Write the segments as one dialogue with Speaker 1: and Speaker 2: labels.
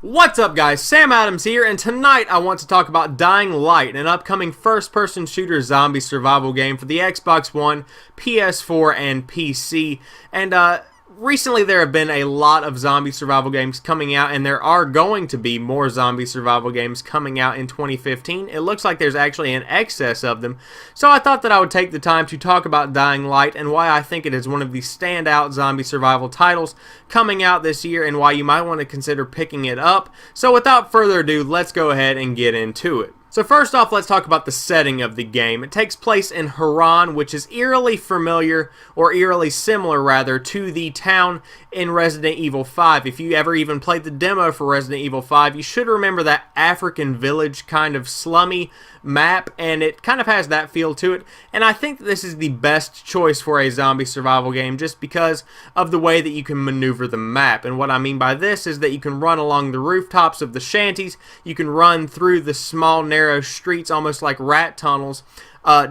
Speaker 1: What's up guys, Sam Adams here, and tonight I want to talk about Dying Light, an upcoming first-person shooter zombie survival game for the Xbox One, PS4, and PC. And recently there have been a lot of zombie survival games coming out, and there are going to be more zombie survival games coming out in 2015. It looks like there's actually an excess of them, so I thought that I would take the time to talk about Dying Light and why I think it is one of the standout zombie survival titles coming out this year and why you might want to consider picking it up. So without further ado, let's go ahead and get into it. So first off, let's talk about the setting of the game. It takes place in Harran, which is eerily familiar, or eerily similar rather, to the town in Resident Evil 5. If you ever even played the demo for Resident Evil 5, you should remember that African village kind of slummy map, and it kind of has that feel to it. And I think this is the best choice for a zombie survival game just because of the way that you can maneuver the map. And what I mean by this is that you can run along the rooftops of the shanties, you can run through the small narrow streets almost like rat tunnels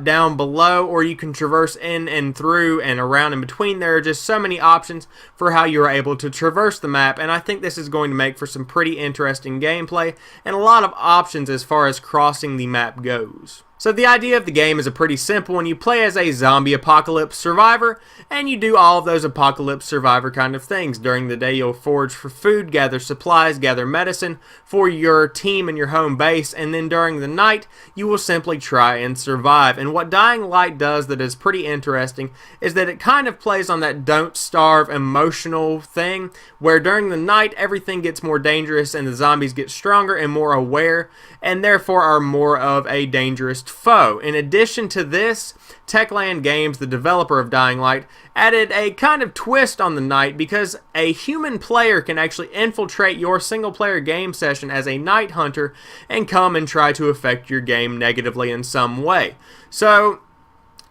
Speaker 1: down below, or you can traverse in and through and around in between. There are just so many options for how you're able to traverse the map, and I think this is going to make for some pretty interesting gameplay and a lot of options as far as crossing the map goes. So the idea of the game is a pretty simple one. You play as a zombie apocalypse survivor, and you do all of those apocalypse survivor kind of things. During the day, you'll forage for food, gather supplies, gather medicine for your team and your home base, and then during the night, you will simply try and survive. And what Dying Light does that is pretty interesting is that it kind of plays on that don't starve emotional thing, where during the night, everything gets more dangerous and the zombies get stronger and more aware, and therefore are more of a dangerous foe. In addition to this, Techland Games, the developer of Dying Light, added a kind of twist on the night because a human player can actually infiltrate your single-player game session as a night hunter and come and try to affect your game negatively in some way. So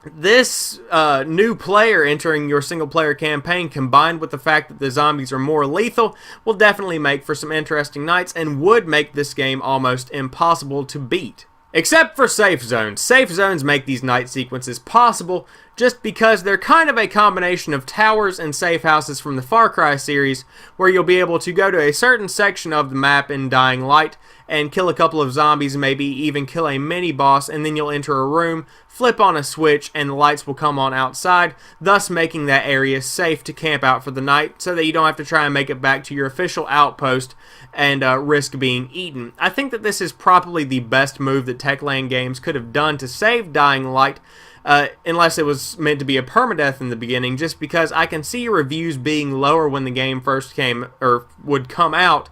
Speaker 1: this new player entering your single-player campaign, combined with the fact that the zombies are more lethal, will definitely make for some interesting nights and would make this game almost impossible to beat. Except for safe zones. Safe zones make these night sequences possible just because they're kind of a combination of towers and safe houses from the Far Cry series, where you'll be able to go to a certain section of the map in Dying Light and kill a couple of zombies, maybe even kill a mini-boss, and then you'll enter a room, flip on a switch, and the lights will come on outside, thus making that area safe to camp out for the night so that you don't have to try and make it back to your official outpost and risk being eaten. I think that this is probably the best move that Techland Games could have done to save Dying Light, unless it was meant to be a permadeath in the beginning, just because I can see reviews being lower when the game first came, or would come out,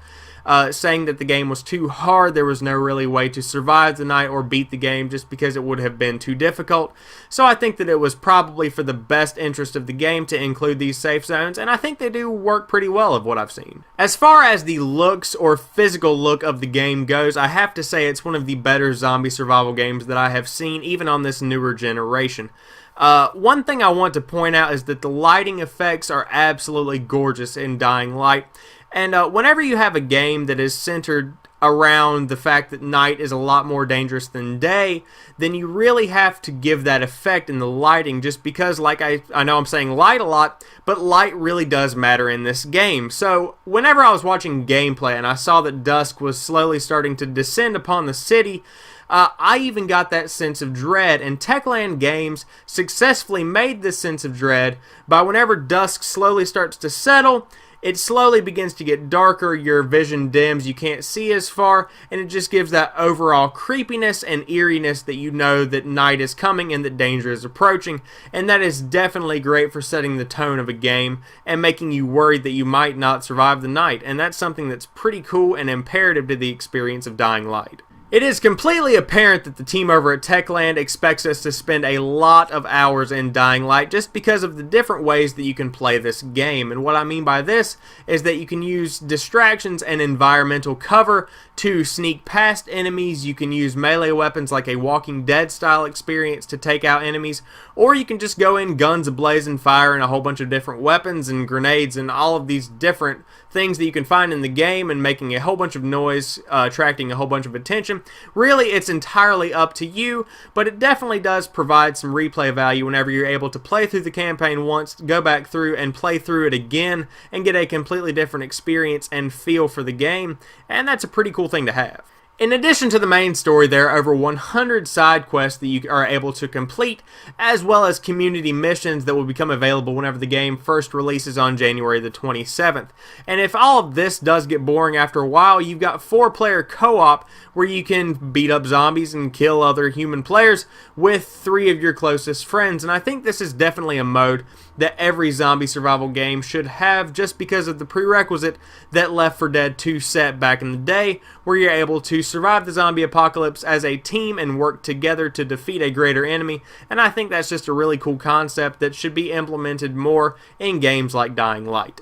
Speaker 1: saying that the game was too hard, there was no really way to survive the night or beat the game just because it would have been too difficult. So I think that it was probably for the best interest of the game to include these safe zones, and I think they do work pretty well of what I've seen. As far as the looks or physical look of the game goes, I have to say it's one of the better zombie survival games that I have seen, even on this newer generation. One thing I want to point out is that the lighting effects are absolutely gorgeous in Dying Light. And whenever you have a game that is centered around the fact that night is a lot more dangerous than day, then you really have to give that effect in the lighting, just because, like I know I'm saying light a lot, but light really does matter in this game. So whenever I was watching gameplay and I saw that dusk was slowly starting to descend upon the city, I even got that sense of dread, and Techland Games successfully made this sense of dread by whenever dusk slowly starts to settle, it slowly begins to get darker, your vision dims, you can't see as far, and it just gives that overall creepiness and eeriness that you know that night is coming and that danger is approaching, and that is definitely great for setting the tone of a game and making you worried that you might not survive the night, and that's something that's pretty cool and imperative to the experience of Dying Light. It is completely apparent that the team over at Techland expects us to spend a lot of hours in Dying Light just because of the different ways that you can play this game. And what I mean by this is that you can use distractions and environmental cover to sneak past enemies. You can use melee weapons like a Walking Dead style experience to take out enemies, or you can just go in guns ablazing, firing a whole bunch of different weapons and grenades and all of these different things that you can find in the game and making a whole bunch of noise, attracting a whole bunch of attention, game. Really, it's entirely up to you, but it definitely does provide some replay value whenever you're able to play through the campaign once, go back through and play through it again, and get a completely different experience and feel for the game, and that's a pretty cool thing to have. In addition to the main story, there are over 100 side quests that you are able to complete, as well as community missions that will become available whenever the game first releases on January the 27th. And if all of this does get boring after a while, you've got 4-player co-op where you can beat up zombies and kill other human players with 3 of your closest friends. And I think this is definitely a mode that every zombie survival game should have, just because of the prerequisite that Left 4 Dead 2 set back in the day, where you're able to survive the zombie apocalypse as a team and work together to defeat a greater enemy. And I think that's just a really cool concept that should be implemented more in games like Dying Light.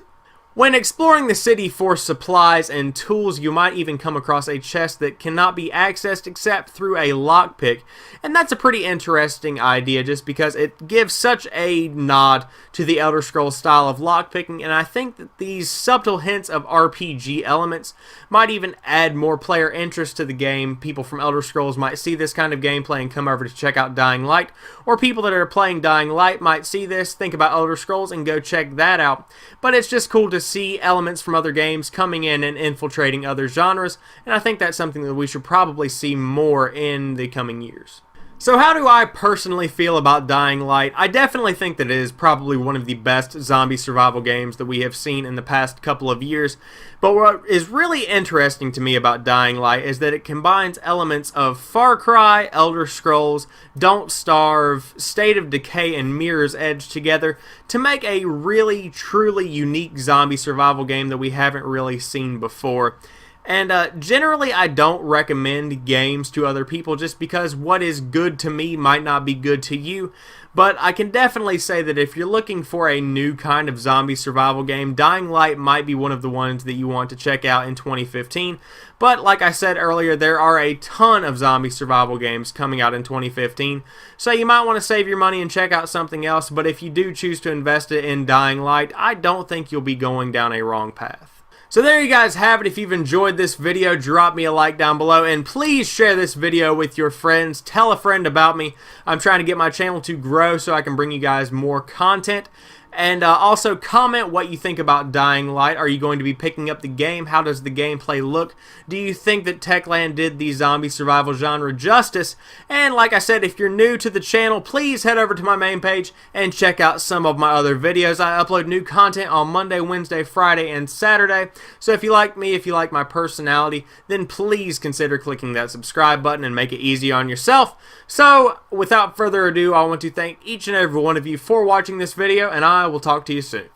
Speaker 1: When exploring the city for supplies and tools, you might even come across a chest that cannot be accessed except through a lockpick, and that's a pretty interesting idea just because it gives such a nod to the Elder Scrolls style of lockpicking, and I think that these subtle hints of RPG elements might even add more player interest to the game. People from Elder Scrolls might see this kind of gameplay and come over to check out Dying Light, or people that are playing Dying Light might see this, think about Elder Scrolls, and go check that out. But it's just cool to see elements from other games coming in and infiltrating other genres, and I think that's something that we should probably see more in the coming years. So how do I personally feel about Dying Light? I definitely think that it is probably one of the best zombie survival games that we have seen in the past couple of years. But what is really interesting to me about Dying Light is that it combines elements of Far Cry, Elder Scrolls, Don't Starve, State of Decay, and Mirror's Edge together to make a really, truly unique zombie survival game that we haven't really seen before. And generally, I don't recommend games to other people just because what is good to me might not be good to you. But I can definitely say that if you're looking for a new kind of zombie survival game, Dying Light might be one of the ones that you want to check out in 2015. But like I said earlier, there are a ton of zombie survival games coming out in 2015. So you might want to save your money and check out something else. But if you do choose to invest it in Dying Light, I don't think you'll be going down a wrong path. So there you guys have it. If you've enjoyed this video, drop me a like down below, and please share this video with your friends. Tell a friend about me. I'm trying to get my channel to grow so I can bring you guys more content. And also comment what you think about Dying Light. Are you going to be picking up the game? How does the gameplay look? Do you think that Techland did the zombie survival genre justice? And like I said, if you're new to the channel, please head over to my main page and check out some of my other videos. I upload new content on Monday, Wednesday, Friday, and Saturday. So if you like me, if you like my personality, then please consider clicking that subscribe button and make it easy on yourself. So without further ado, I want to thank each and every one of you for watching this video, and I will talk to you soon.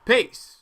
Speaker 1: Peace.